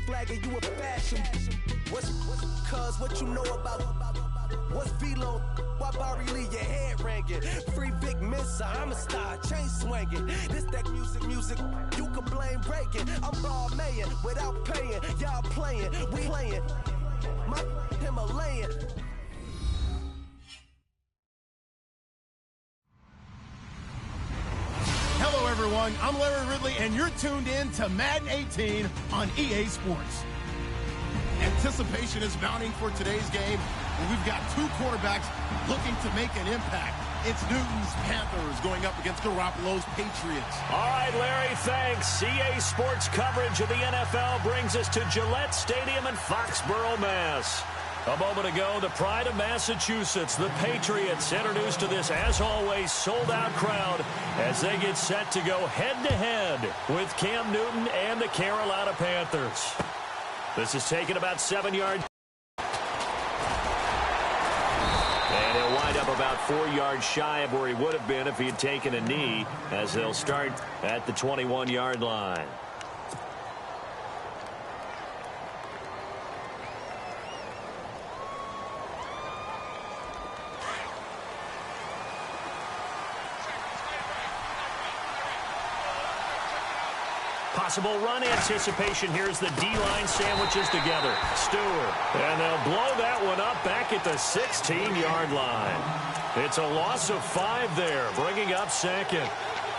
flagging, you a fashion. What's cuz, what you know about? What's Velo? Why Barry Lee, your head ringing? Free Big Missa, I'm a star, chain swinging. This that music, you can blame Reagan. I'm Balmain without paying, y'all playing, we playing. My Himalayan. Hello, everyone. I'm Larry Ridley, and you're tuned in to Madden 18 on EA Sports. Anticipation is mounting for today's game, and we've got two quarterbacks looking to make an impact. It's Newton's Camthers going up against Garoppolo's Patriots. All right, Larry, thanks. EA Sports coverage of the NFL brings us to Gillette Stadium in Foxborough, Mass. A moment ago, the pride of Massachusetts, the Patriots, introduced to this, as always, sold-out crowd as they get set to go head-to-head with Cam Newton and the Carolina Panthers. This is taken about 7 yards. And he'll wind up about 4 yards shy of where he would have been if he had taken a knee, as they'll start at the 21-yard line. Possible run anticipation. Here's the D-line sandwiches together. Stewart. And they'll blow that one up back at the 16-yard line. It's a loss of 5 there, bringing up second.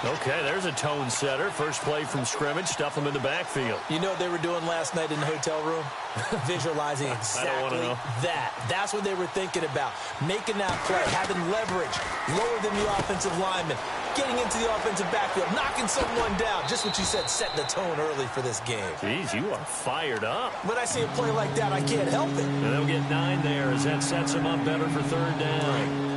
Okay, there's a tone setter. First play from scrimmage. Stuff them in the backfield. You know what they were doing last night in the hotel room? Visualizing exactly that. That's what they were thinking about. Making that play, having leverage, lower than the offensive lineman, getting into the offensive backfield, knocking someone down. Just what you said, setting the tone early for this game. Jeez, you are fired up. When I see a play like that, I can't help it. And they'll get 9 there as that sets them up better for third down. Right.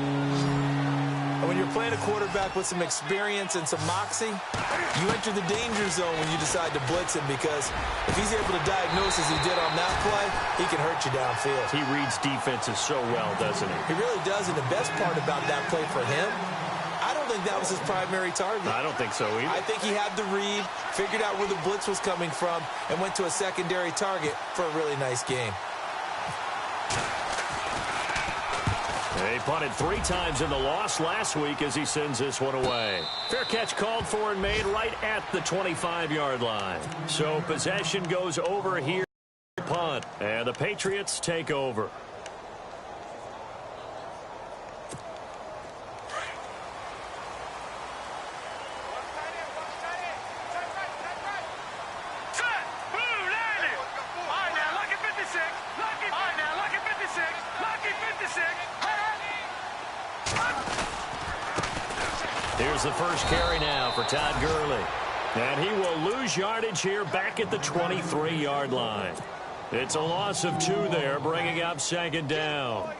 When you're playing a quarterback with some experience and some moxie, you enter the danger zone when you decide to blitz him, because if he's able to diagnose as he did on that play, he can hurt you downfield. He reads defenses so well, doesn't he? He really does, and the best part about that play for him, I don't think that was his primary target. I don't think so either. I think he had the read, figured out where the blitz was coming from, and went to a secondary target for a really nice game. They punted 3 times in the loss last week as he sends this one away. Fair catch called for and made right at the 25-yard line. So possession goes over here. Punt. And the Patriots take over. Here's the first carry now for Todd Gurley. And he will lose yardage here back at the 23-yard line. It's a loss of 2 there, bringing up second down.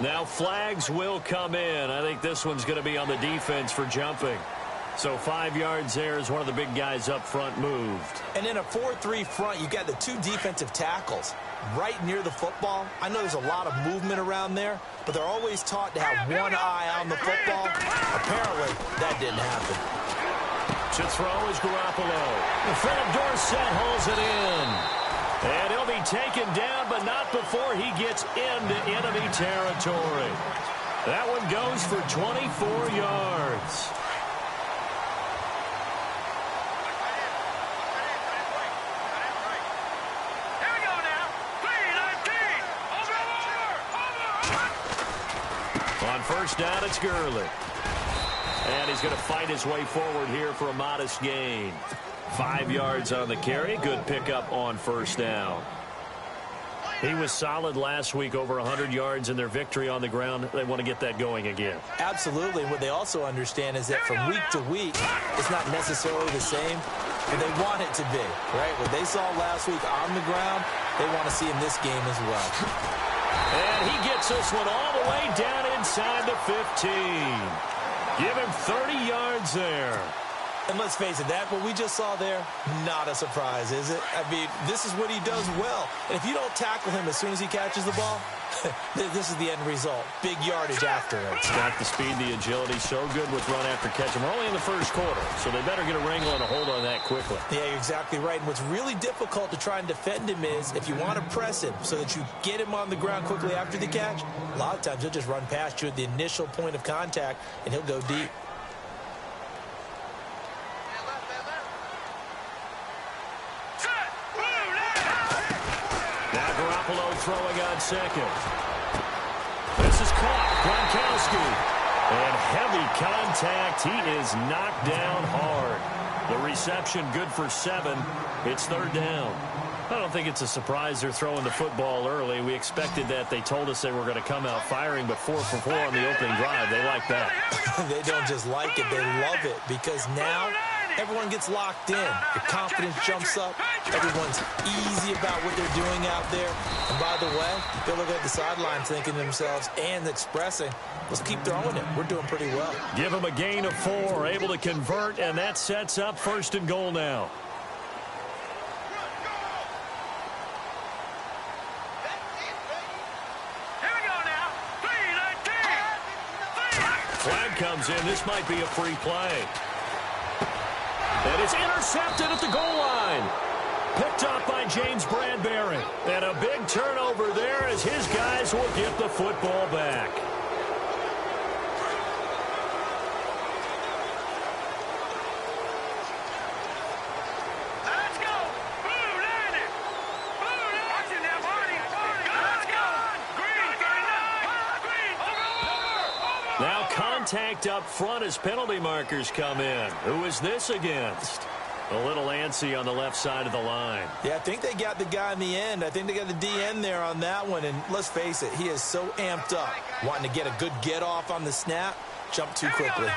Now flags will come in. I think this one's going to be on the defense for jumping. So 5 yards there as one of the big guys up front moved. And in a 4-3 front, you got the 2 defensive tackles right near the football. I know there's a lot of movement around there, but they're always taught to have one eye on the football. Apparently, that didn't happen. To throw is Garoppolo. Philip Dorsett holds it in. And he'll be taken down, but not before he gets into enemy territory. That one goes for 24 yards. On first down, it's Gurley. And he's going to fight his way forward here for a modest gain. 5 yards on the carry. Good pickup on first down. He was solid last week, over 100 yards in their victory on the ground. They want to get that going again. Absolutely. What they also understand is that from week to week, it's not necessarily the same, but they want it to be, right? What they saw last week on the ground, they want to see in this game as well. And he gets this one all the way down inside the 15. Give him 30 yards there. And let's face it, what we just saw there, not a surprise, is it? I mean, this is what he does well. And if you don't tackle him as soon as he catches the ball, this is the end result. Big yardage after it. It's got the speed, the agility, so good with run after catch. And we're only in the first quarter, so they better get a wrangle and a hold on that quickly. Yeah, you're exactly right. And what's really difficult to try and defend him is if you want to press him so that you get him on the ground quickly after the catch, a lot of times he'll just run past you at the initial point of contact, and he'll go deep. Throwing on second. This is caught. Gronkowski. And heavy contact. He is knocked down hard. The reception good for 7. It's third down. I don't think it's a surprise they're throwing the football early. We expected that. They told us they were going to come out firing, but 4 for 4 on the opening drive. They like that. They don't just like it. They love it because now everyone gets locked in. The confidence jumps up. Everyone's easy about what they're doing out there. And by the way, they're looking at the sidelines thinking to themselves and expressing, let's keep throwing it. We're doing pretty well. Give them a gain of 4, able to convert, and that sets up first and goal now. Flag comes in. This might be a free play. And it's intercepted at the goal line. Picked up by James Bradbury. And a big turnover there as his guys will get the football back. Let's go. Blue line it. Blue line. Watch it now, Barney. Let's go. Green 39. Over. Now contact up front as penalty markers come in. Who is this against? A little antsy on the left side of the line. Yeah, I think they got the guy in the end. I think they got the DN there on that one. And let's face it, he is so amped up, wanting to get a good get off on the snap, jump too quickly.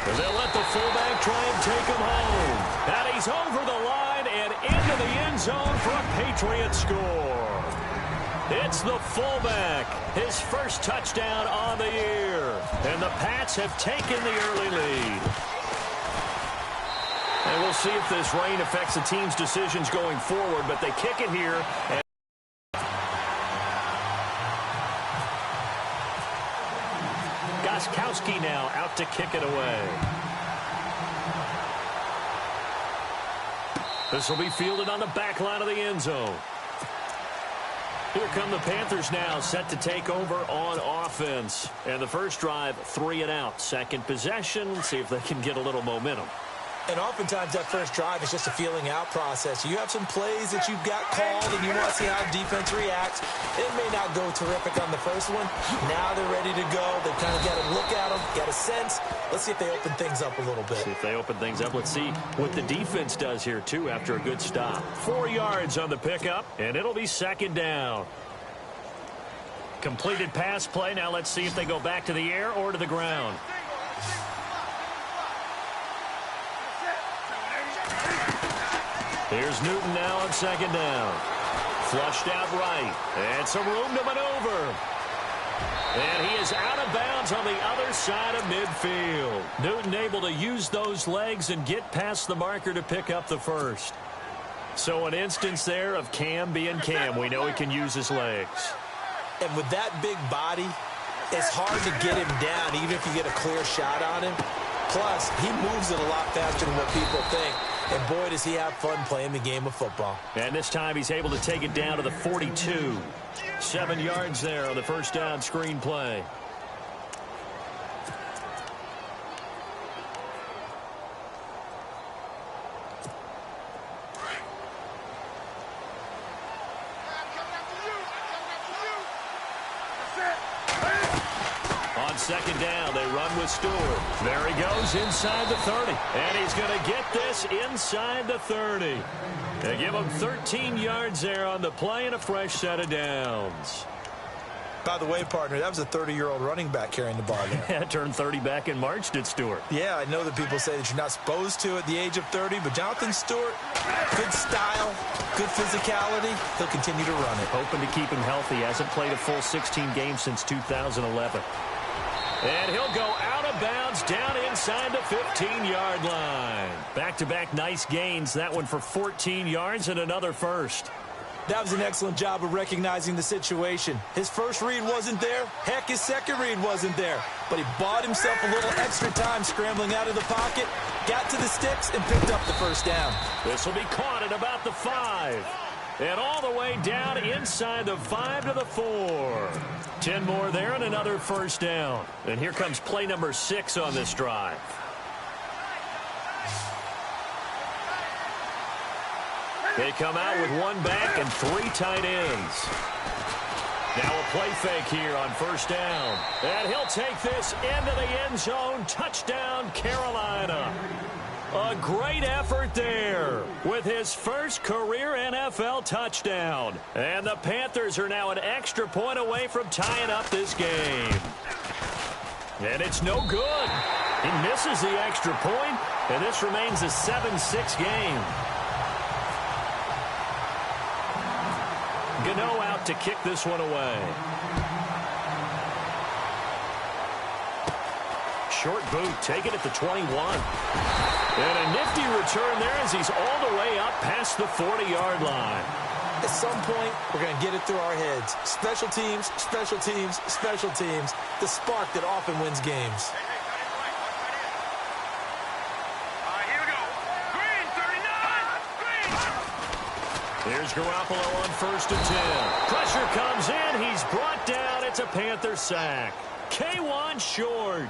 And they'll let the fullback try and take him home. And he's over the line and into the end zone for a Patriot score. It's the fullback, his first touchdown on the year. And the Pats have taken the early lead. And we'll see if this rain affects the team's decisions going forward, but they kick it here. And Goskowski now out to kick it away. This will be fielded on the back line of the end zone. Here come the Panthers now, set to take over on offense. And the first drive, 3 and out. Second possession, see if they can get a little momentum. And oftentimes that first drive is just a feeling out process. You have some plays that you've got called and you want to see how the defense reacts. It may not go terrific on the first one. Now they're ready to go. They've kind of got to look at them, got a sense. Let's see if they open things up a little bit. See if they open things up. Let's see what the defense does here, too, after a good stop. 4 yards on the pickup, and it'll be second down. Completed pass play. Now let's see if they go back to the air or to the ground. Here's Newton now on second down. Flushed out right. And some room to maneuver. And he is out of bounds on the other side of midfield. Newton able to use those legs and get past the marker to pick up the first. So an instance there of Cam being Cam. We know he can use his legs. And with that big body, it's hard to get him down even if you get a clear shot on him. Plus, he moves it a lot faster than what people think. And boy, does he have fun playing the game of football. And this time he's able to take it down to the 42. 7 yards there on the first down screen play. Second down, they run with Stewart. There he goes inside the 30. And he's going to get this inside the 30. They give him 13 yards there on the play and a fresh set of downs. By the way, partner, that was a 30-year-old running back carrying the ball there. Yeah, turned 30 back in March, did Stewart. Yeah, I know that people say that you're not supposed to at the age of 30, but Jonathan Stewart, good style, good physicality. He'll continue to run it. Hoping to keep him healthy. Hasn't played a full 16 games since 2011. And he'll go out of bounds down inside the 15-yard line. Back-to-back nice gains. That one for 14 yards and another first. That was an excellent job of recognizing the situation. His first read wasn't there. Heck, his second read wasn't there. But he bought himself a little extra time scrambling out of the pocket, got to the sticks, and picked up the first down. This will be caught at about the 5. And all the way down inside the 5 to the 4. 10 more there and another first down. And here comes play number 6 on this drive. They come out with 1 back and 3 tight ends. Now a play fake here on first down. And he'll take this into the end zone. Touchdown, Carolina. A great effort there with his first career NFL touchdown. And the Panthers are now an extra point away from tying up this game. And it's no good. He misses the extra point, and this remains a 7-6 game. Gano out to kick this one away. Short boot, taken at the 21. And a nifty return there as he's all the way up past the 40-yard line. At some point, we're going to get it through our heads. Special teams, special teams, special teams. The spark that often wins games. Here's Garoppolo on first and 10. Pressure comes in. He's brought down. It's a Panther sack. K1 short.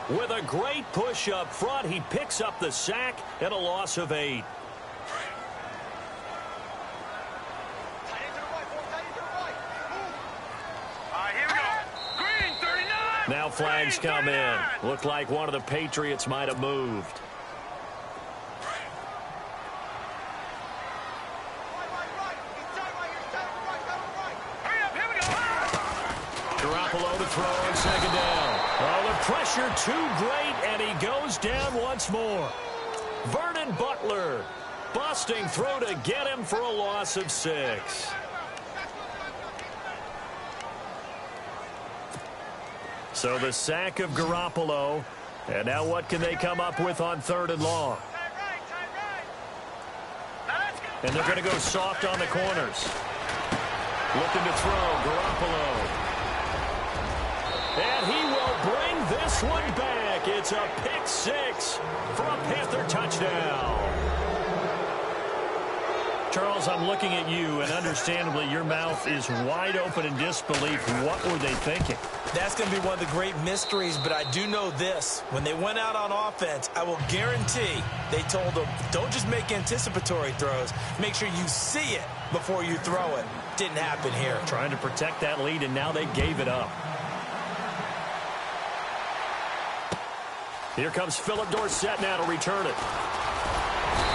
With a great push up front, he picks up the sack and a loss of 8. Now flags come in. Looked like one of the Patriots might have moved. Garoppolo to throw on second down. Oh, the pressure too great, and he goes down once more. Vernon Butler busting through to get him for a loss of 6. So the sack of Garoppolo. And now what can they come up with on 3rd and long? And they're going to go soft on the corners. Looking to throw, Garoppolo. And he will bring this one back. It's a pick 6 for a Panther touchdown. Charles, I'm looking at you, and understandably your mouth is wide open in disbelief. What were they thinking? That's going to be one of the great mysteries, but I do know this. When they went out on offense, I will guarantee they told them, don't just make anticipatory throws. Make sure you see it before you throw it. Didn't happen here. Trying to protect that lead, and now they gave it up. Here comes Philip Dorsett now to return it.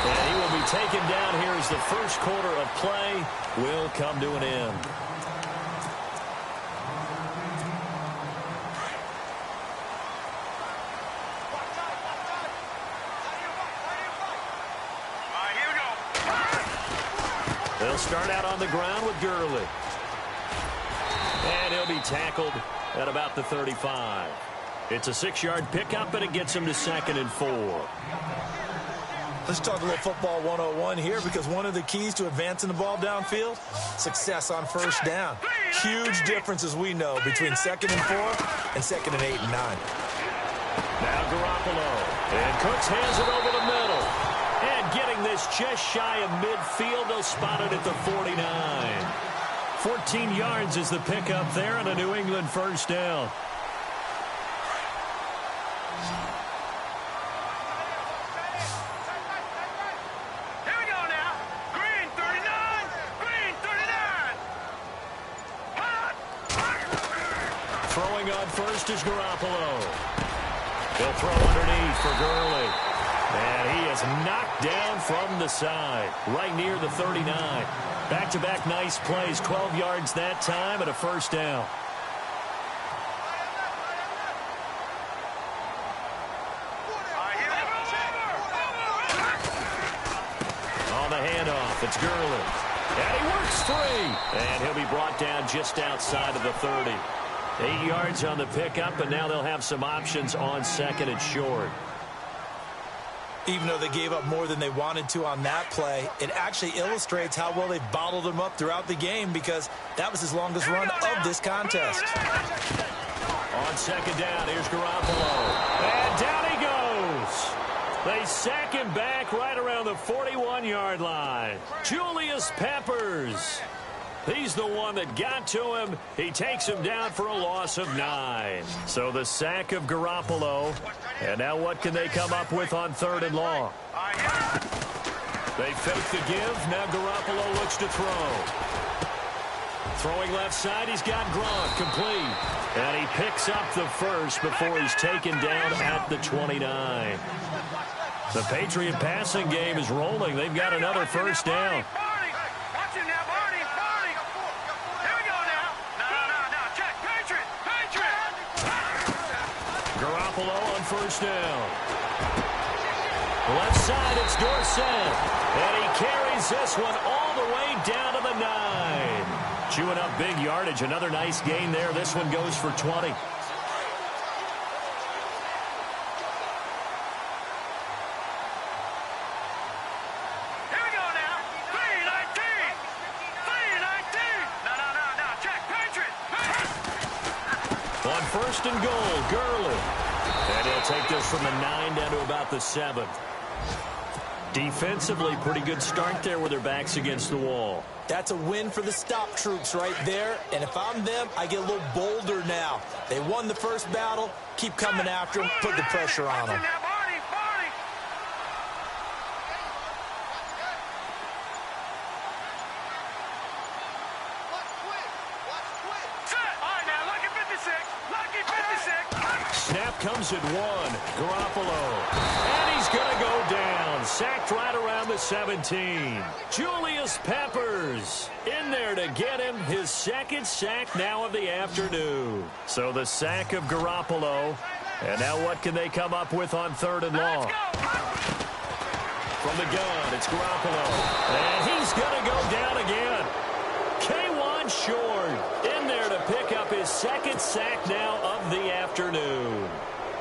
And he will be taken down here as the first quarter of play will come to an end. They'll start out on the ground with Gurley. And he'll be tackled at about the 35. It's a 6-yard pickup, and it gets him to 2nd and 4. Let's talk a little football 101 here, because one of the keys to advancing the ball downfield, success on first down. Huge difference, as we know, between 2nd and 4 and 2nd and 8 and 9. Now Garoppolo. And Cooks hands it over the middle. And getting this just shy of midfield, they'll spot it at the 49. 14 yards is the pickup there, and a New England first down. Throwing on first is Garoppolo. He'll throw underneath for Gurley. And he is knocked down from the side, right near the 39. Back-to-back nice plays, 12 yards that time, and a first down. On the handoff, it's Gurley. And he works free. And he'll be brought down just outside of the 30. 8 yards on the pickup, and now they'll have some options on second and short. Even though they gave up more than they wanted to on that play, it actually illustrates how well they've bottled them up throughout the game, because that was his longest run of this contest. On second down, here's Garoppolo. And down he goes. They sack him back right around the 41-yard line. Julius Peppers. He's the one that got to him. He takes him down for a loss of 9. So the sack of Garoppolo. And now what can they come up with on third and long? They fake the give. Now Garoppolo looks to throw. Throwing left side, he's got Gronk complete. And he picks up the first before he's taken down at the 29. The Patriot passing game is rolling. They've got another first down. Garoppolo on first down. Left side, it's Dorsett. And he carries this one all the way down to the 9. Chewing up big yardage. Another nice gain there. This one goes for 20. First and goal, Gurley. And he'll take this from the 9 down to about the 7. Defensively, pretty good start there with their backs against the wall. That's a win for the stop troops right there. And if I'm them, I get a little bolder now. They won the first battle. Keep coming after them. Put the pressure on them. Snap comes at 1. Garoppolo. And he's going to go down. Sacked right around the 17. Julius Peppers in there to get him his second sack now of the afternoon. So the sack of Garoppolo. And now what can they come up with on third and long? From the gun, it's Garoppolo. And he's going to go down again. K1 Short in there to pick up his second sack now of the afternoon.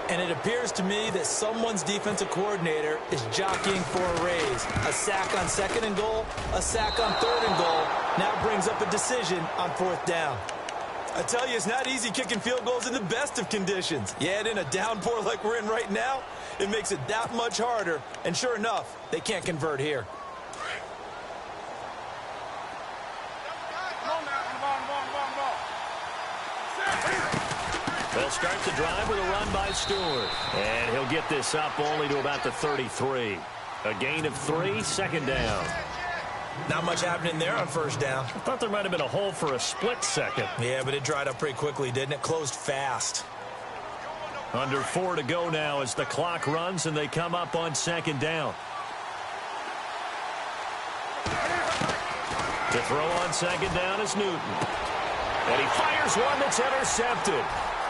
And it appears to me that someone's defensive coordinator is jockeying for a raise. A sack on second and goal, a sack on third and goal, now brings up a decision on fourth down. I tell you, it's not easy kicking field goals in the best of conditions. Yet in a downpour like we're in right now, it makes it that much harder. And sure enough, they can't convert here. They'll start the drive with a run by Stewart. And he'll get this up only to about the 33. A gain of 3, second down. Not much happening there on first down. I thought there might have been a hole for a split second. Yeah, but it dried up pretty quickly, didn't it? Closed fast. Under 4 to go now as the clock runs and they come up on second down. To throw on second down is Newton. And he fires one that's intercepted.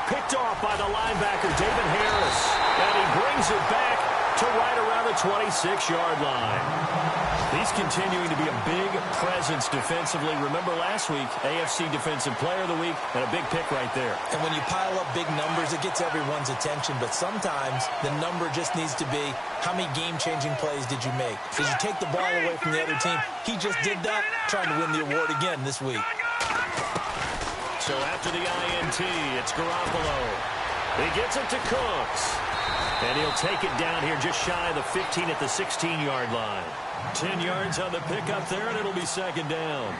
Picked off by the linebacker, David Harris. And he brings it back to right around the 26-yard line. He's continuing to be a big presence defensively. Remember last week, AFC Defensive Player of the Week, and a big pick right there. And when you pile up big numbers, it gets everyone's attention. But sometimes the number just needs to be, how many game-changing plays did you make? Did you take the ball away from the other team? He just did that, trying to win the award again this week. So after the INT, it's Garoppolo. He gets it to Cooks. And he'll take it down here just shy of the 15 at the 16-yard line. 10 yards on the pickup there, and it'll be second down.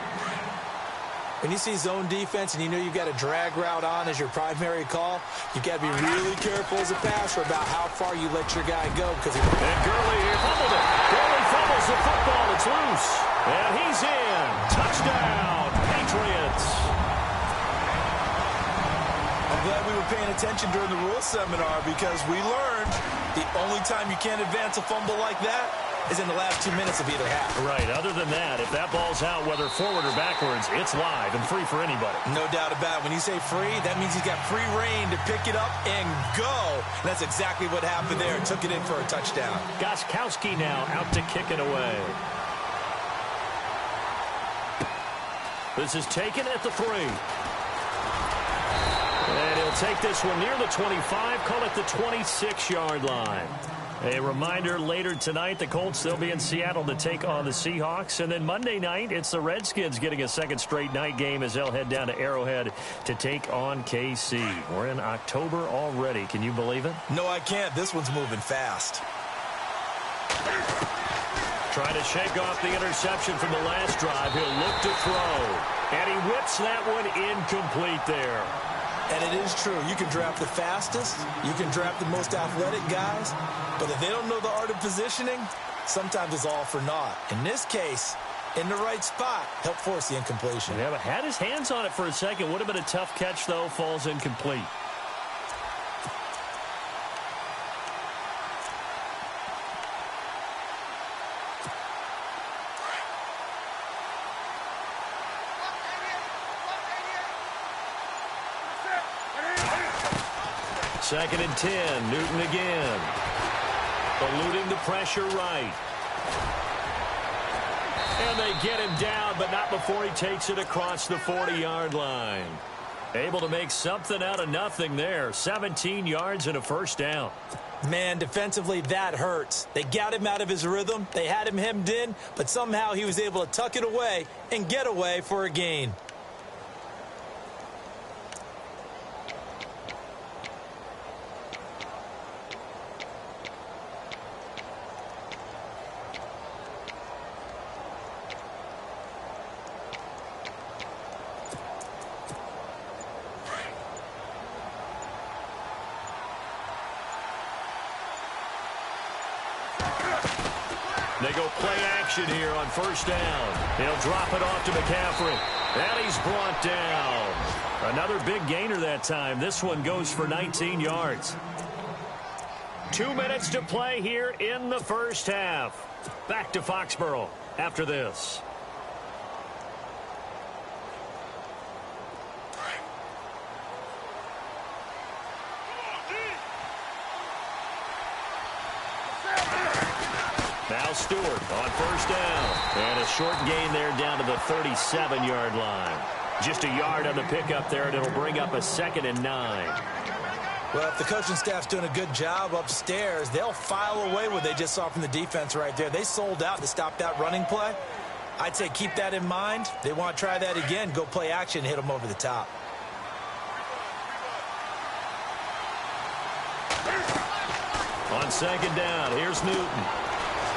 When you see zone defense and you know you've got a drag route on as your primary call, you've got to be really careful as a passer about how far you let your guy go. And Gurley here fumbled it. Gurley fumbles the football. It's loose. And he's in. Touchdown, Patriots. I'm glad we were paying attention during the rules seminar, because we learned the only time you can't advance a fumble like that is in the last 2 minutes of either half. Right. Other than that, if that ball's out, whether forward or backwards, it's live and free for anybody. No doubt about it. When you say free, that means he's got free reign to pick it up and go. And that's exactly what happened there. Took it in for a touchdown. Gostkowski now out to kick it away. This is taken at the 3. They'll take this one near the 25, call it the 26-yard line. A reminder, later tonight, the Colts, they'll be in Seattle to take on the Seahawks. And then Monday night, it's the Redskins getting a second straight night game as they'll head down to Arrowhead to take on KC. We're in October already. Can you believe it? No, I can't. This one's moving fast. Trying to shake off the interception from the last drive. He'll look to throw. And he whips that one incomplete there. And it is true. You can draft the fastest. You can draft the most athletic guys. But if they don't know the art of positioning, sometimes it's all for naught. In this case, in the right spot, helped force the incompletion. Yeah, but had his hands on it for a second. Would have been a tough catch, though. Falls incomplete. Second and 10. Newton again. Eluding the pressure right. And they get him down, but not before he takes it across the 40-yard line. Able to make something out of nothing there. 17 yards and a first down. Man, defensively, that hurts. They got him out of his rhythm. They had him hemmed in, but somehow he was able to tuck it away and get away for a gain. They go play action here on first down. He'll drop it off to McCaffrey. And he's brought down. Another big gainer that time. This one goes for 19 yards. 2 minutes to play here in the first half. Back to Foxborough after this. Now Stewart on first down. And a short gain there down to the 37-yard line. Just a yard on the pickup there, and it'll bring up a 2nd and 9. Well, if the coaching staff's doing a good job upstairs, they'll file away what they just saw from the defense right there. They sold out to stop that running play. I'd say keep that in mind. They want to try that again. Go play action, hit them over the top. On second down, here's Newton.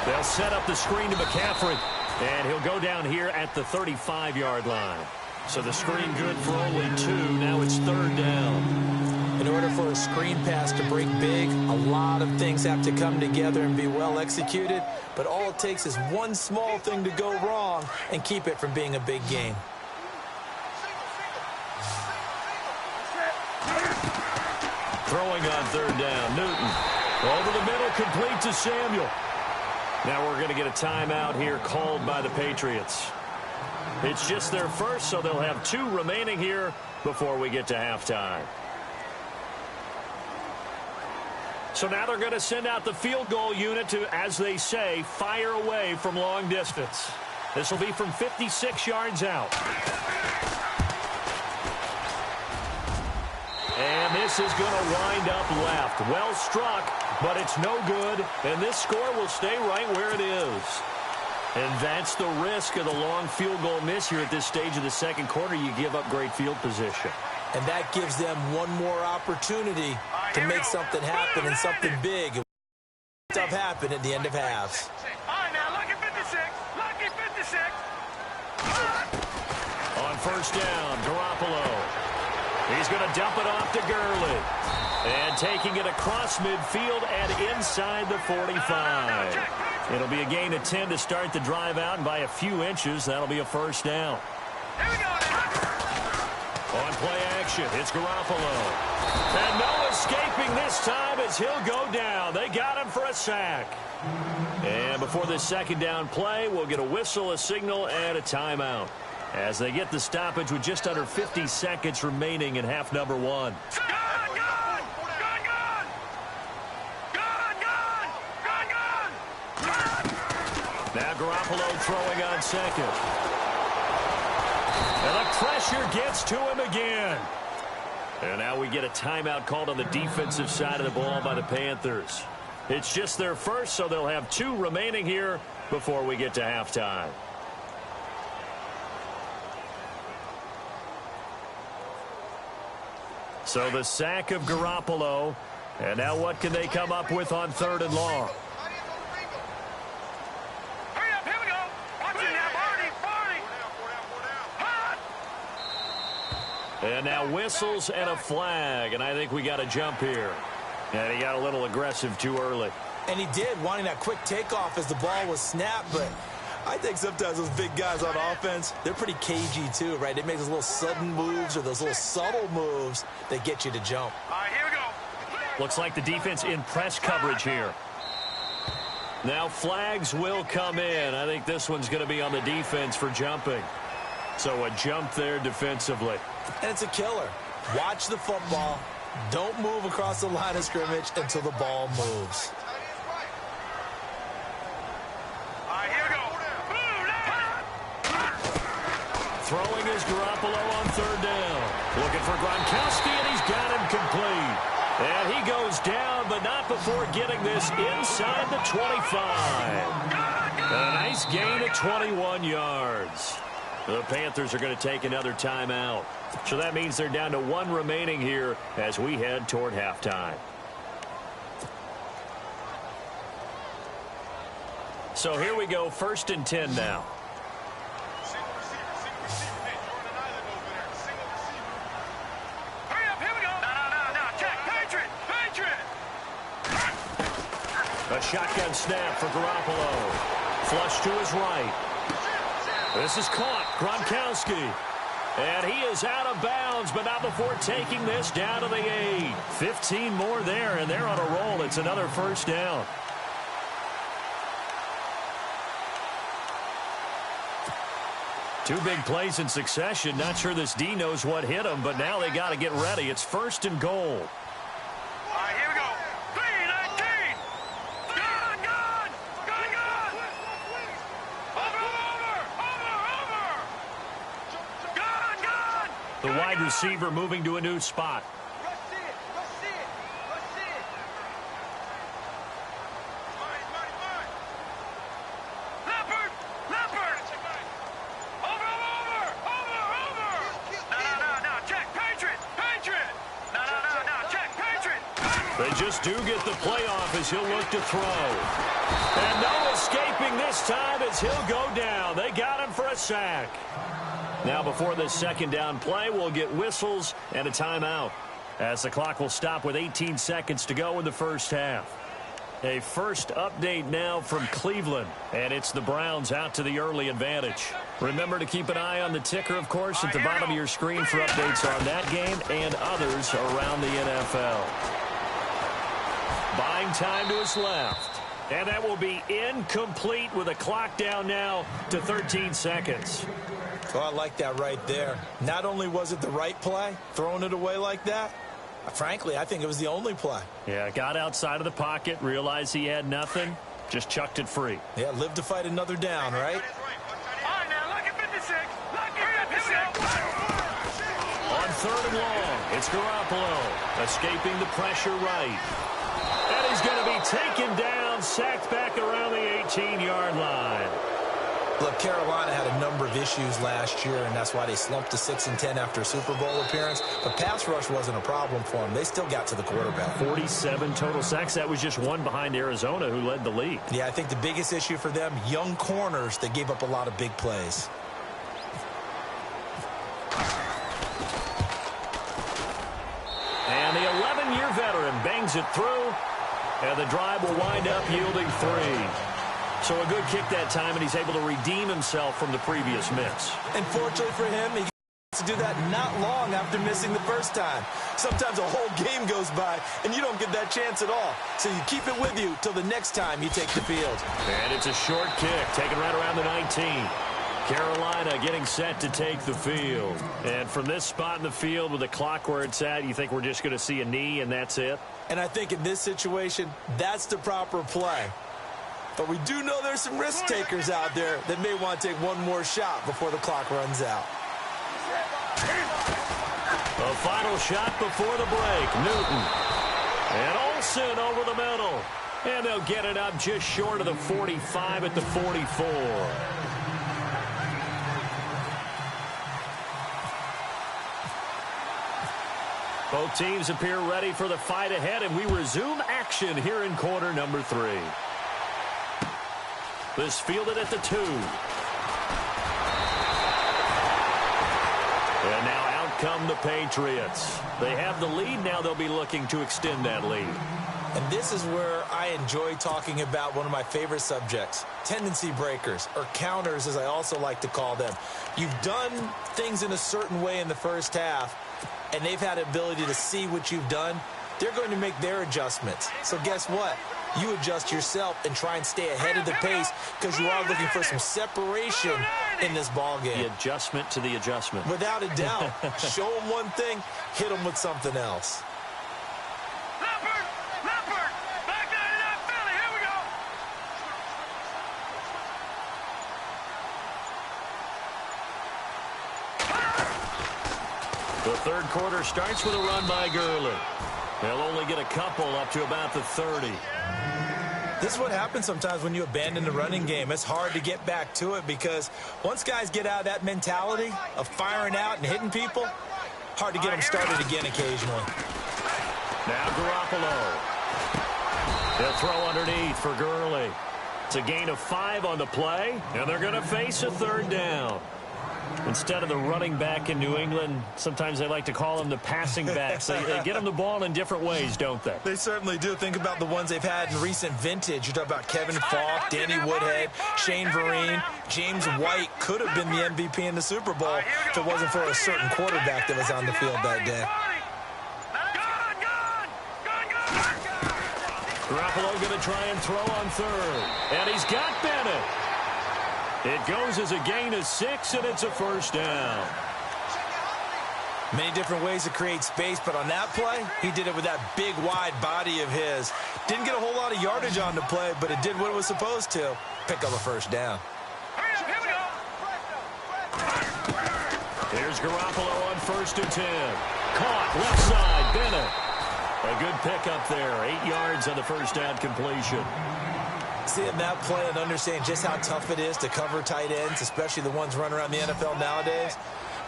They'll set up the screen to McCaffrey, and he'll go down here at the 35-yard line. So the screen good for only 2. Now it's third down. In order for a screen pass to break big, a lot of things have to come together and be well executed. But all it takes is one small thing to go wrong and keep it from being a big game. Throwing on third down, Newton. Over the middle, complete to Samuel. Now we're going to get a timeout here called by the Patriots. It's just their first, so they'll have 2 remaining here before we get to halftime. So now they're going to send out the field goal unit to, as they say, fire away from long distance. This will be from 56 yards out. And this is going to wind up left. Well struck, but it's no good. And this score will stay right where it is. And that's the risk of the long field goal miss here at this stage of the second quarter. You give up great field position. And that gives them one more opportunity to make something happen and something big. Stuff happen at the end of halves. All right, now look at 56. Look at 56. On first down, Garoppolo. He's going to dump it off to Gurley. And taking it across midfield and inside the 45. It'll be a gain of 10 to start the drive out, and by a few inches, that'll be a first down. Here we go. On play action, it's Garoppolo. And no escaping this time as he'll go down. They got him for a sack. And before this second down play, we'll get a whistle, a signal, and a timeout, as they get the stoppage with just under 50 seconds remaining in half number 1. Now Garoppolo throwing on second. And the pressure gets to him again. And now we get a timeout called on the defensive side of the ball by the Panthers. It's just their first, so they'll have 2 remaining here before we get to halftime. So the sack of Garoppolo. And now what can they come up with on 3rd and long? Hurry up, here we go. Watch it now, Barney. And now whistles and a flag. And I think we got a jump here. And he got a little aggressive too early. And he did, wanting that quick takeoff as the ball was snapped. But I think sometimes those big guys on offense, they're pretty cagey too, right? They make those little sudden moves or those little subtle moves that get you to jump. All right, here we go. Looks like the defense in press coverage here. Now flags will come in. I think this one's going to be on the defense for jumping. So a jump there defensively. And it's a killer. Watch the football. Don't move across the line of scrimmage until the ball moves. All right, here we go. Throwing is Garoppolo on 3rd down. Looking for Gronkowski, and he's got him complete. And he goes down, but not before getting this inside the 25. A nice gain of 21 yards. The Panthers are going to take another timeout. So that means they're down to 1 remaining here as we head toward halftime. So here we go, 1st and 10 now. Hurry up, here we go. No. Check, Patriot. A shotgun snap for Garoppolo. Flush to his right. This is caught. Gronkowski. And he is out of bounds, but not before taking this down to the 8. 15 more there, and they're on a roll. It's another 1st down. Two big plays in succession. Not sure this D knows what hit him, but now they got to get ready. It's 1st and goal. All right, here we go. 3-19. Gone. Over. Gone. The wide receiver moving to a new spot. Rush it. Leopard. Over. No. Check, Patriot. No. Check, Patriot. They just do get the playoff as he'll look to throw. And no escaping this time as he'll go down. They got him for a sack. Now before this 2nd down play, we'll get whistles and a timeout as the clock will stop with 18 seconds to go in the 1st half. A first update now from Cleveland, and it's the Browns out to the early advantage. Remember to keep an eye on the ticker, of course, at the bottom of your screen for updates on that game and others around the NFL. Buying time to his left, and that will be incomplete with a clock down now to 13 seconds. Oh, I like that right there. Not only was it the right play, throwing it away like that, frankly, I think it was the only play. Yeah, got outside of the pocket, realized he had nothing, just chucked it free. Yeah, live to fight another down, right? All right, now, lucky 56. On 3rd and long, it's Garoppolo escaping the pressure right. And he's going to be taken down, sacked back around the 18-yard line. Look, Carolina had a number of issues last year, and that's why they slumped to 6-10 after a Super Bowl appearance. But pass rush wasn't a problem for them. They still got to the quarterback. 47 total sacks. That was just 1 behind Arizona, who led the league. Yeah, I think the biggest issue for them, young corners that gave up a lot of big plays. And the 11-year veteran bangs it through, and the drive will wind up yielding 3. So a good kick that time, and he's able to redeem himself from the previous miss. And fortunately for him, he gets to do that not long after missing the first time. Sometimes a whole game goes by, and you don't get that chance at all. So you keep it with you till the next time you take the field. And it's a short kick, taken right around the 19. Carolina getting set to take the field. And from this spot in the field with the clock where it's at, you think we're just going to see a knee and that's it? And I think in this situation, that's the proper play. But we do know there's some risk takers out there that may want to take one more shot before the clock runs out. A final shot before the break. Newton. And Olsen over the middle. And they'll get it up just short of the 45 at the 44. Both teams appear ready for the fight ahead, and we resume action here in quarter number 3. This fielded at the 2. And now out come the Patriots. They have the lead. Now they'll be looking to extend that lead. And this is where I enjoy talking about one of my favorite subjects, tendency breakers, or counters as I also like to call them. You've done things in a certain way in the first half, and they've had the ability to see what you've done. They're going to make their adjustments. So guess what? You adjust yourself and try and stay ahead of the pace because you are looking for some separation in this ball game. The adjustment to the adjustment. Without a doubt. Show them one thing, hit them with something else. Leopard, back 99 Philly, here we go. The third quarter starts with a run by Gurley. They'll only get a couple up to about the 30. This is what happens sometimes when you abandon the running game. It's hard to get back to it because once guys get out of that mentality of firing out and hitting people, hard to get them started again occasionally. Now Garoppolo. They'll throw underneath for Gurley. It's a gain of 5 on the play, and they're going to face a third down. Instead of the running back in New England, sometimes they like to call them the passing backs. They get them the ball in different ways, don't they? They certainly do. Think about the ones they've had in recent vintage. You talk about Kevin Falk, Danny Woodhead, Shane Vereen, James White could have been the MVP in the Super Bowl if it wasn't for a certain quarterback that was on the field that day. Garoppolo going to try and throw on third. And he's got Bennett. It goes as a gain of 6, and it's a first down. Many different ways to create space, but on that play, he did it with that big, wide body of his. Didn't get a whole lot of yardage on the play, but it did what it was supposed to. Pick up a first down. Here we go. Here's Garoppolo on 1st and 10. Caught left side, Bennett. A good pickup there. 8 yards on the first down completion. Seeing that play and understand just how tough it is to cover tight ends, especially the ones running around the NFL nowadays,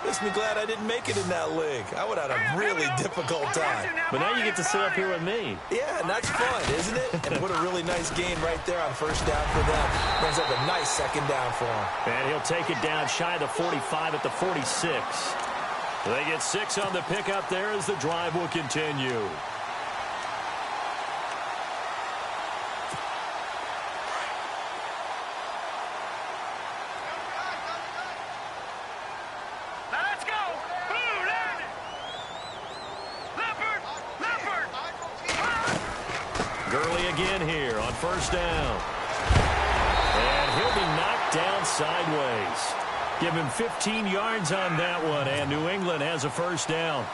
makes me glad I didn't make it in that league. I would have had a really difficult time. But now you get to sit up here with me. Yeah, and that's fun, isn't it? And what a really nice gain right there on first down for them. Brings up a nice second down for him. And he'll take it down shy of the 45 at the 46. They get 6 on the pickup there as the drive will continue. Gurley again here on first down. And he'll be knocked down sideways. Give him 15 yards on that one, and New England has a first down.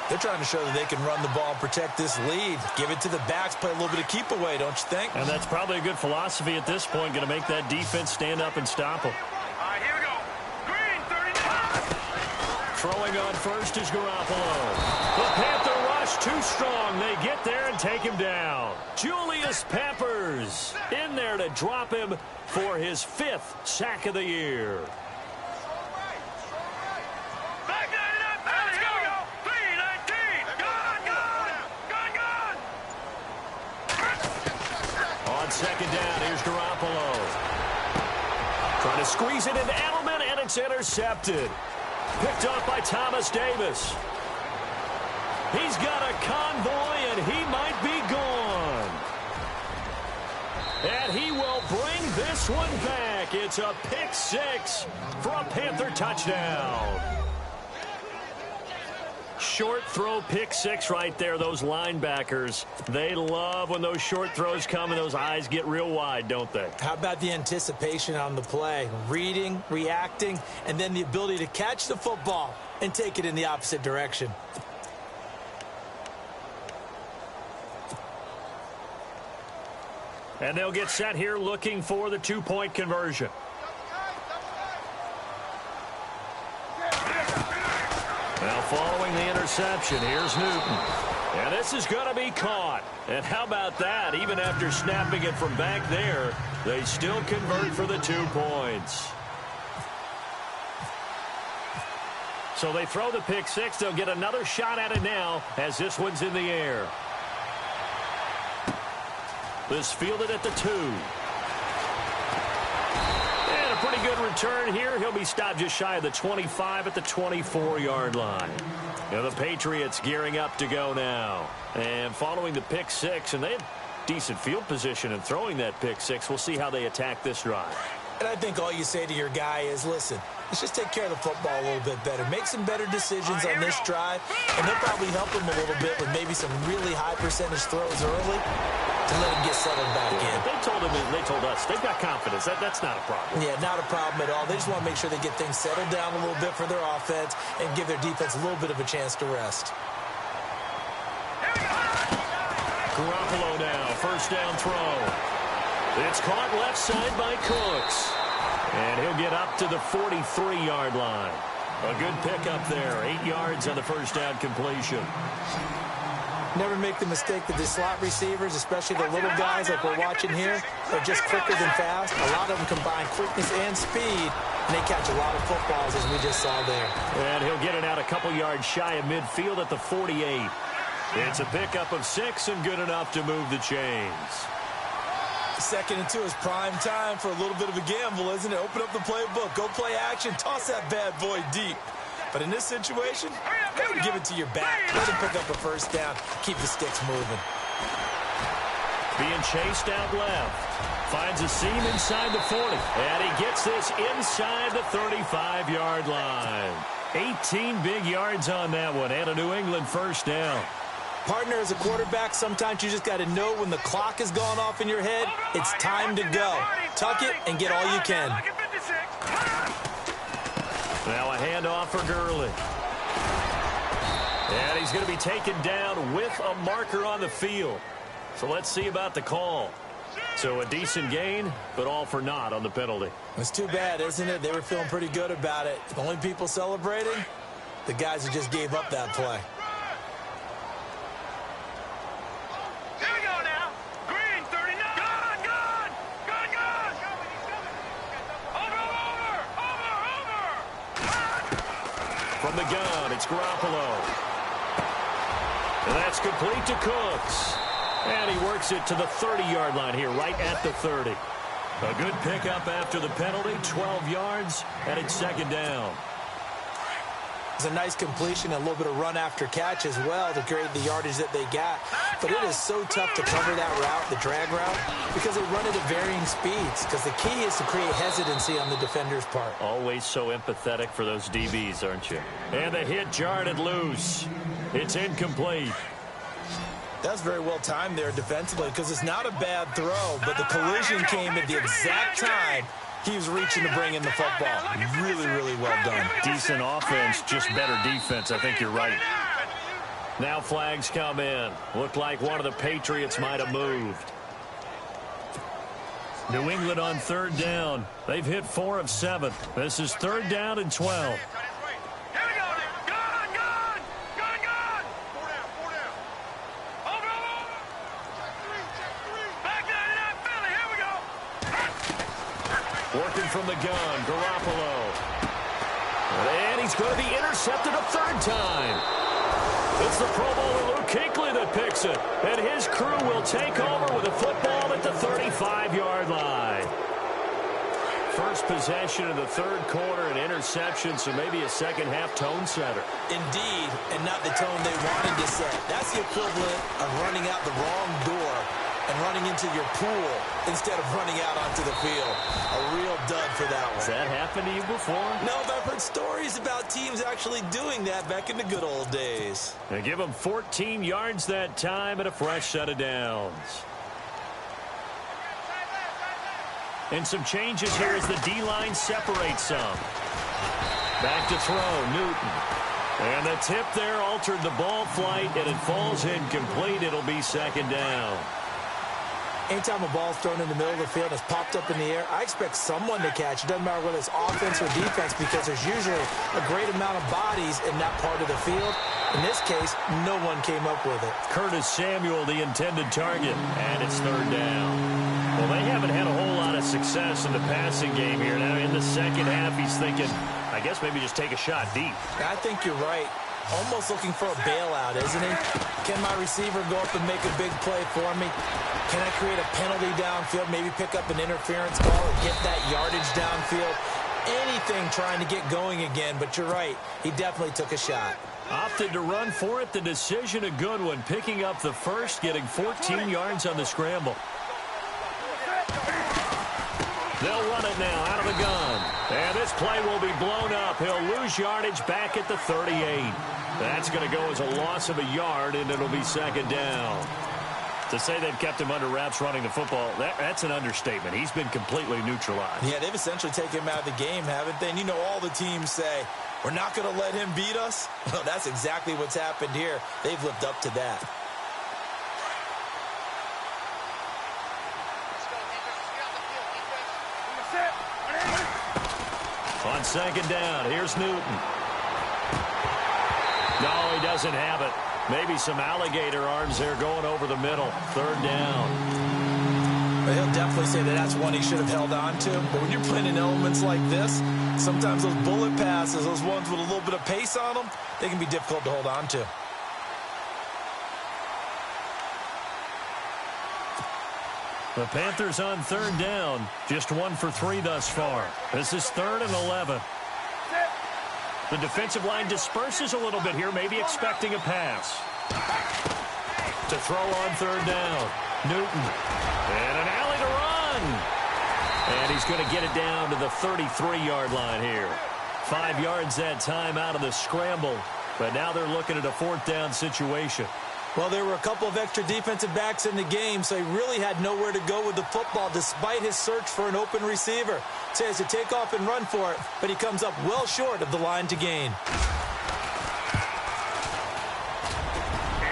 They're trying to show that they can run the ball and protect this lead. Give it to the backs, play a little bit of keep away, don't you think? And that's probably a good philosophy at this point, going to make that defense stand up and stop them. All right, here we go. Green, 39. Throwing on first is Garoppolo. The Panther rush too strong. They get there and take him down. Julius Peppers in there to drop him for his 5th sack of the year. Back 99. Let's go. 319. Gone. On second down, here's Garoppolo. Trying to squeeze it into Edelman, and it's intercepted. Picked up by Thomas Davis. He's got a convoy, and he might be gone. And he will bring this one back. It's a pick 6 for a Panther touchdown. Short throw pick 6 right there. Those linebackers, they love when those short throws come and those eyes get real wide, don't they? How about the anticipation on the play? Reading, reacting, and then the ability to catch the football and take it in the opposite direction. And they'll get set here looking for the 2-point conversion. Now following the interception, here's Newton. And this is going to be caught. And how about that? Even after snapping it from back there, they still convert for the 2 points. So they throw the pick six. They'll get another shot at it now as this one's in the air. This fielded at the 2. And a pretty good return here. He'll be stopped just shy of the 25 at the 24-yard line. Now the Patriots gearing up to go now. And following the pick six, and they had decent field position in throwing that pick six. We'll see how they attack this drive. And I think all you say to your guy is, listen, let's just take care of the football a little bit better. Make some better decisions on this drive, and they'll probably help him a little bit with maybe some really high percentage throws early to let him get settled back in. They told him, they told us, they've got confidence. That's not a problem. Yeah, not a problem at all. They just want to make sure they get things settled down a little bit for their offense and give their defense a little bit of a chance to rest. Garoppolo now, first down throw. It's caught left side by Cooks. And he'll get up to the 43-yard line. A good pickup there. 8 yards on the first down completion. Never make the mistake that the slot receivers, especially the little guys like we're watching here, are just quicker than fast. A lot of them combine quickness and speed, and they catch a lot of footballs, as we just saw there. And he'll get it out a couple yards shy of midfield at the 48. It's a pickup of 6 and good enough to move the chains. 2nd and 2 is prime time for a little bit of a gamble, isn't it? Open up the playbook, go play action, toss that bad boy deep. But in this situation, go ahead and give it to your back. Let him pick up a first down, keep the sticks moving. Being chased out left. Finds a seam inside the 40. And he gets this inside the 35-yard line. 18 big yards on that one, and a New England first down. Partner, as a quarterback, sometimes you just got to know when the clock has gone off in your head, it's time to go. Tuck it and get all you can. Now a handoff for Gurley. And he's going to be taken down with a marker on the field. So let's see about the call. So a decent gain, but all for naught on the penalty. It's too bad, isn't it? They were feeling pretty good about it. The only people celebrating, the guys who just gave up that play. From the gun, it's Garoppolo. And that's complete to Cooks. And he works it to the 30-yard line here, right at the 30. A good pickup after the penalty, 12 yards, and it's 2nd down. It's a nice completion, a little bit of run after catch as well to create the yardage that they got. But it is so tough to cover that route, the drag route, because they run it at varying speeds. Because the key is to create hesitancy on the defender's part. Always so empathetic for those DBs, aren't you? And the hit jarred it loose. It's incomplete. That's very well timed there defensively because it's not a bad throw, but the collision came at the exact time he was reaching to bring in the football. Really, really well done. Decent offense, just better defense. I think you're right. Now flags come in. Looked like one of the Patriots might have moved. New England on 3rd down. They've hit 4 of 7. This is 3rd down and 12. Working from the gun, Garoppolo. And he's going to be intercepted a 3rd time. It's the Pro Bowler Luke Kuechly that picks it. And his crew will take over with a football at the 35-yard line. First possession of the 3rd quarter, an interception, so maybe a second-half tone setter. Indeed, and not the tone they wanted to set. That's the equivalent of running out the wrong door and running into your pool instead of running out onto the field. A real dud for that one. Has that happened to you before? No, but I've heard stories about teams actually doing that back in the good old days. They give them 14 yards that time and a fresh set of downs. And some changes here as the D-line separates some. Back to throw, Newton. And the tip there altered the ball flight, and it falls incomplete. It'll be 2nd down. Anytime a ball's thrown in the middle of the field and it's popped up in the air, I expect someone to catch. It doesn't matter whether it's offense or defense because there's usually a great amount of bodies in that part of the field. In this case, no one came up with it. Curtis Samuel, the intended target, and it's third down. Well, they haven't had a whole lot of success in the passing game here. Now, in the second half, he's thinking, I guess maybe just take a shot deep. I think you're right. Almost looking for a bailout, isn't he? Can my receiver go up and make a big play for me? Can I create a penalty downfield, maybe pick up an interference call or get that yardage downfield? Anything trying to get going again, but you're right. He definitely took a shot. Opted to run for it. The decision a good one. Picking up the first, getting 14 yards on the scramble. They'll run it now out of the gun. And this play will be blown up. He'll lose yardage back at the 38. That's going to go as a loss of a yard, and it'll be second down. To say they've kept him under wraps running the football, that's an understatement. He's been completely neutralized. Yeah, they've essentially taken him out of the game, haven't they? And you know all the teams say, we're not going to let him beat us. Well, that's exactly what's happened here. They've lived up to that. On second down, here's Newton. No, he doesn't have it. Maybe some alligator arms there going over the middle. Third down. But he'll definitely say that that's one he should have held on to. But when you're playing in elements like this, sometimes those bullet passes, those ones with a little bit of pace on them, they can be difficult to hold on to. The Panthers on third down. Just 1 for 3 thus far. This is 3rd and 11. The defensive line disperses a little bit here, maybe expecting a pass. To throw on third down. Newton. And an alley to run. And he's going to get it down to the 33-yard line here. 5 yards that time out of the scramble. But now they're looking at a 4th down situation. Well, there were a couple of extra defensive backs in the game, so he really had nowhere to go with the football despite his search for an open receiver. So he has to take off and run for it, but he comes up well short of the line to gain.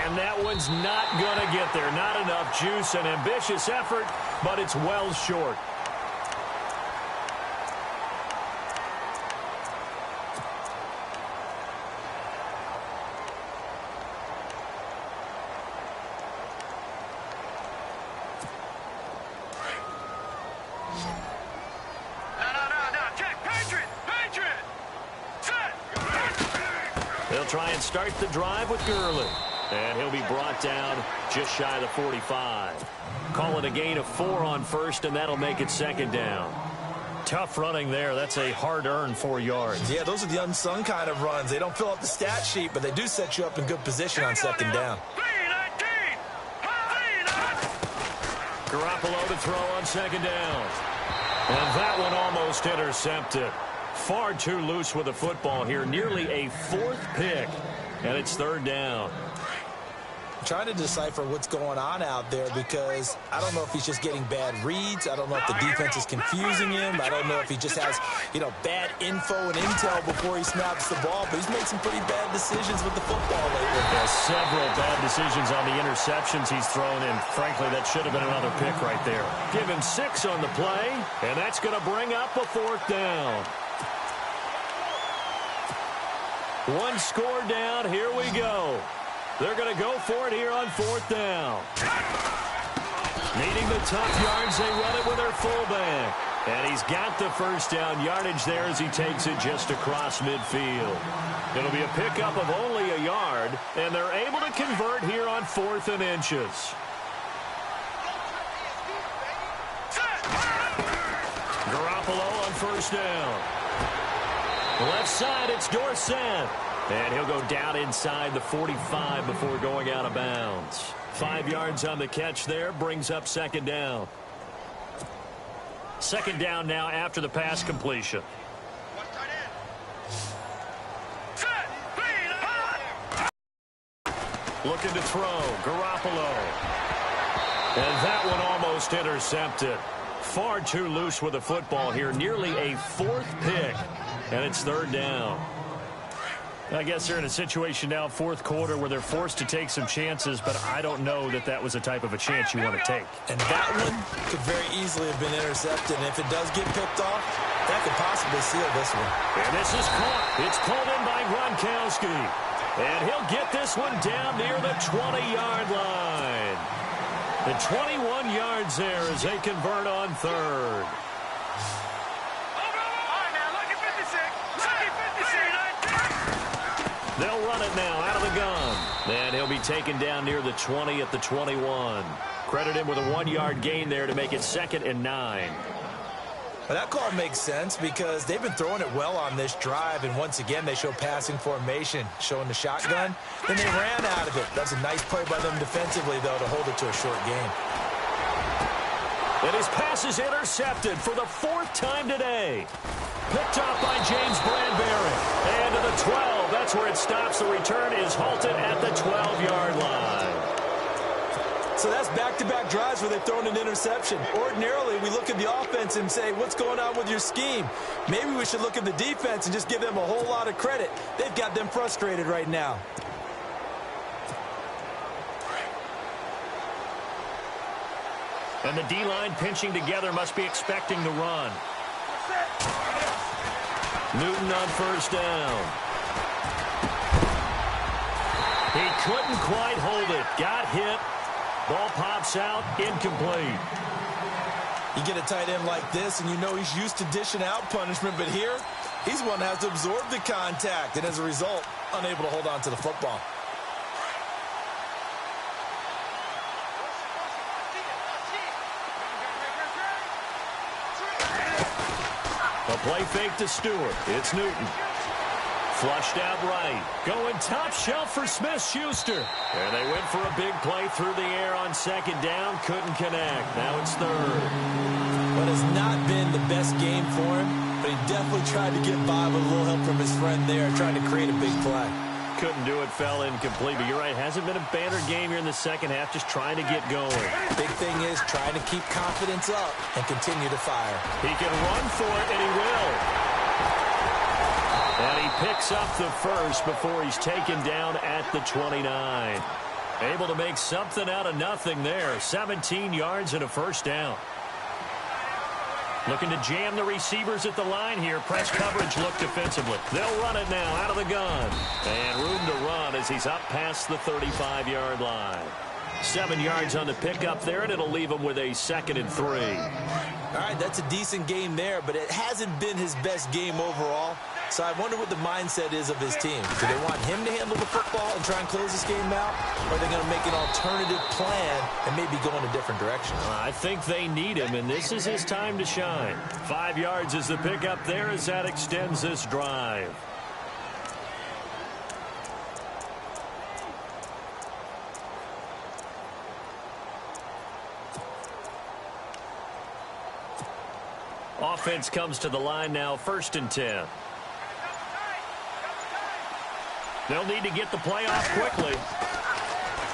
And that one's not going to get there. Not enough juice, an ambitious effort, but it's well short. Try and start the drive with Gurley. And he'll be brought down just shy of the 45. Call it a gain of 4 on first, and that'll make it second down. Tough running there. That's a hard-earned 4 yards. Yeah, those are the unsung kind of runs. They don't fill out the stat sheet, but they do set you up in good position on second down. Garoppolo to throw on second down. And that one almost intercepted. Far too loose with the football here. Nearly a 4th pick. And it's third down. I'm trying to decipher what's going on out there because I don't know if he's just getting bad reads. I don't know if the defense is confusing him. I don't know if he just has, bad info and intel before he snaps the ball. But he's made some pretty bad decisions with the football lately. Yeah, several bad decisions on the interceptions he's thrown in. Frankly, that should have been another pick right there. Give him 6 on the play, and that's going to bring up a 4th down. 1 score down. Here we go. They're going to go for it here on 4th down. Needing the tough yards, they run it with their fullback. And he's got the first down yardage there as he takes it just across midfield. It'll be a pickup of only a yard, and they're able to convert here on 4th and inches. Garoppolo on first down. Left side, it's Dorsett. And he'll go down inside the 45 before going out of bounds. 5 yards on the catch there, brings up second down. Second down now after the pass completion. Looking to throw, Garoppolo. And that one almost intercepted. Far too loose with the football here, nearly a 4th pick. And it's third down. I guess they're in a situation now, fourth quarter, where they're forced to take some chances, but I don't know that that was the type of a chance you want to take. And that one could very easily have been intercepted. And if it does get picked off, that could possibly seal this one. And this is caught. It's pulled in by Gronkowski. And he'll get this one down near the 20-yard line. The 21 yards there as they convert on third. They'll run it now out of the gun. And he'll be taken down near the 20 at the 21. Credit him with a 1-yard gain there to make it 2nd and 9. But that call makes sense because they've been throwing it well on this drive, and once again they show passing formation, showing the shotgun. Then they ran out of it. That's a nice play by them defensively, though, to hold it to a short gain. And his pass is intercepted for the 4th time today. Picked off by James Bradbury. And to the 12. That's where it stops. The return is halted at the 12-yard line. So that's back-to-back drives where they've thrown an interception. Ordinarily, we look at the offense and say, what's going on with your scheme? Maybe we should look at the defense and just give them a whole lot of credit. They've got them frustrated right now. And the D-line pinching together must be expecting the run. Newton on first down. He couldn't quite hold it. Got hit. Ball pops out. Incomplete. You get a tight end like this, and you know he's used to dishing out punishment, but here, he's one that has to absorb the contact, and as a result, unable to hold on to the football. A play fake to Stewart. It's Newton. Flushed out right. Going top shelf for Smith-Schuster. And they went for a big play through the air on 2nd down. Couldn't connect. Now it's 3rd. But it's not been the best game for him, but he definitely tried to get by with a little help from his friend there, trying to create a big play. Couldn't do it, fell incomplete. But you're right, hasn't been a banner game here in the second half, just trying to get going. Big thing is trying to keep confidence up and continue to fire. He can run for it, and he will. And he picks up the first before he's taken down at the 29. Able to make something out of nothing there. 17 yards and a first down. Looking to jam the receivers at the line here. Press coverage look defensively. They'll run it now out of the gun. And room to run as he's up past the 35-yard line. 7 yards on the pickup there, and it'll leave him with a 2nd and 3. All right, that's a decent game there, but it hasn't been his best game overall. So I wonder what the mindset is of his team. Do they want him to handle the football and try and close this game out? Or are they going to make an alternative plan and maybe go in a different direction? I think they need him, and this is his time to shine. 5 yards is the pickup there as that extends this drive. Offense comes to the line now, 1st and 10. They'll need to get the play off quickly.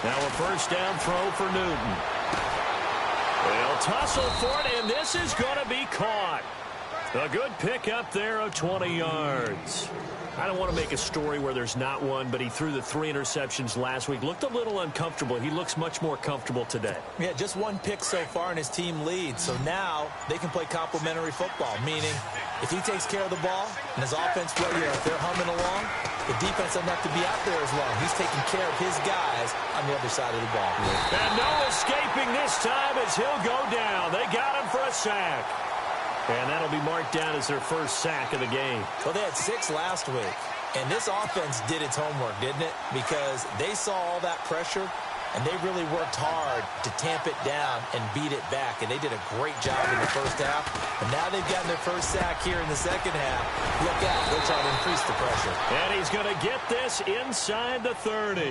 Now a first down throw for Newton. They'll tussle for it, and this is going to be caught. A good pickup there of 20 yards. I don't want to make a story where there's not one, but he threw the 3 interceptions last week. Looked a little uncomfortable. He looks much more comfortable today. Yeah, just 1 pick so far, and his team leads. So now they can play complementary football, meaning if he takes care of the ball and his offense, if they're humming along, the defense doesn't have to be out there as long. He's taking care of his guys on the other side of the ball. And no escaping this time as he'll go down. They got him for a sack. And that'll be marked down as their first sack of the game. Well, they had 6 last week. And this offense did its homework, didn't it? Because they saw all that pressure, and they really worked hard to tamp it down and beat it back. And they did a great job in the first half. And now they've gotten their first sack here in the second half. Look out. They'll try to increase the pressure. And he's going to get this inside the 30.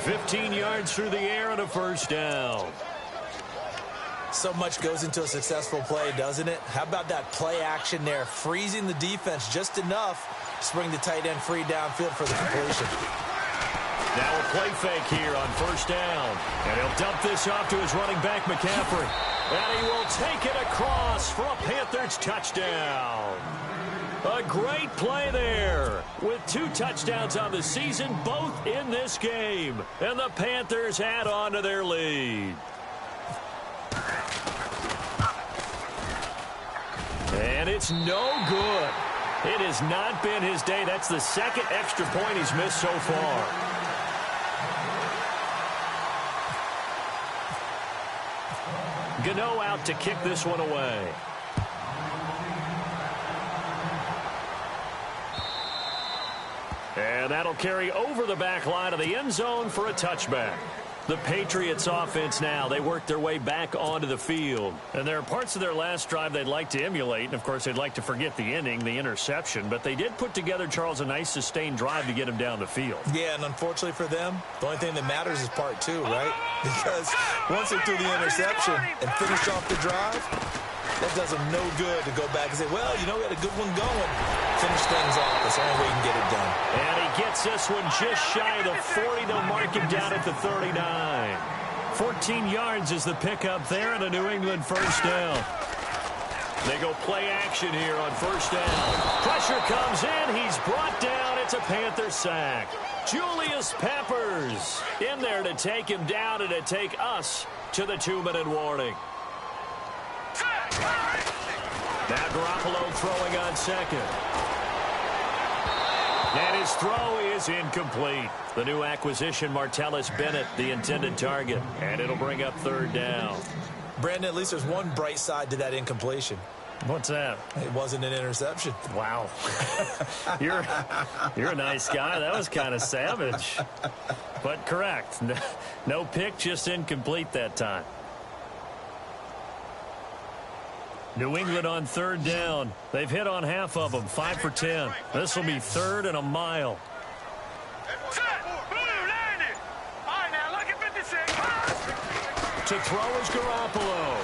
15 yards through the air and a first down. So much goes into a successful play, doesn't it? How about that play action there, freezing the defense just enough to bring the tight end free downfield for the completion. Now a play fake here on first down. And he'll dump this off to his running back, McCaffrey. And he will take it across for a Panthers touchdown. A great play there with 2 touchdowns on the season, both in this game. And the Panthers add on to their lead. And it's no good. It has not been his day. That's the second extra point he's missed so far. Gano out to kick this one away. And that'll carry over the back line of the end zone for a touchback. The Patriots offense now, they work their way back onto the field. And there are parts of their last drive they'd like to emulate. And, of course, they'd like to forget the inning, the interception. But they did put together, Charles, a nice sustained drive to get him down the field. Yeah, and unfortunately for them, the only thing that matters is part 2, right? Because once they threw the interception and finished off the drive, that does them no good to go back and say, well, you know, we had a good one going. Finish things off. That's the only way you can get it done. And he gets this one just shy of the 40. They'll mark him down at the 39. 14 yards is the pickup there and a New England first down. They go play action here on first down. Pressure comes in. He's brought down. It's a Panther sack. Julius Peppers in there to take him down and to take us to the 2-minute warning. Now Garoppolo throwing on second. And his throw is incomplete. The new acquisition, Martellus Bennett, the intended target. And it'll bring up third down. Brandon, at least there's one bright side to that incompletion. What's that? It wasn't an interception. Wow. You're a nice guy. That was kind of savage. But correct. No pick, just incomplete that time. New England on third down. They've hit on half of them, 5 for 10. This will be third and a mile. To throw is Garoppolo.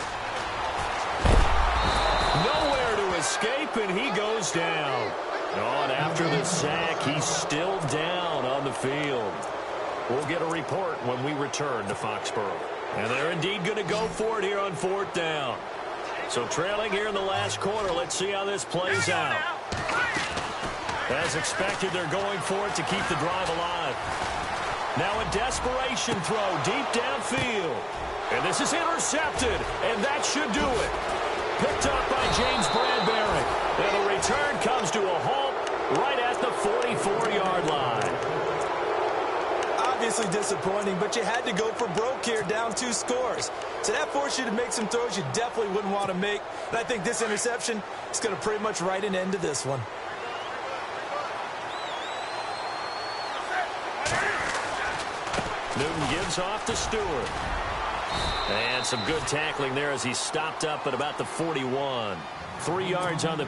Nowhere to escape, and he goes down. Oh, and after the sack, he's still down on the field. We'll get a report when we return to Foxborough. And they're indeed going to go for it here on fourth down. So trailing here in the last quarter, let's see how this plays out. As expected, they're going for it to keep the drive alive. Now a desperation throw deep downfield. And this is intercepted, and that should do it. Picked up by James Bradbury. And the return comes to a halt right at the 44-yard line. Obviously disappointing, but you had to go for broke here, down 2 scores. So that forced you to make some throws you definitely wouldn't want to make. And I think this interception is going to pretty much write an end to this one. Newton gives off to Stewart. And some good tackling there as he stopped up at about the 41. 3 yards on the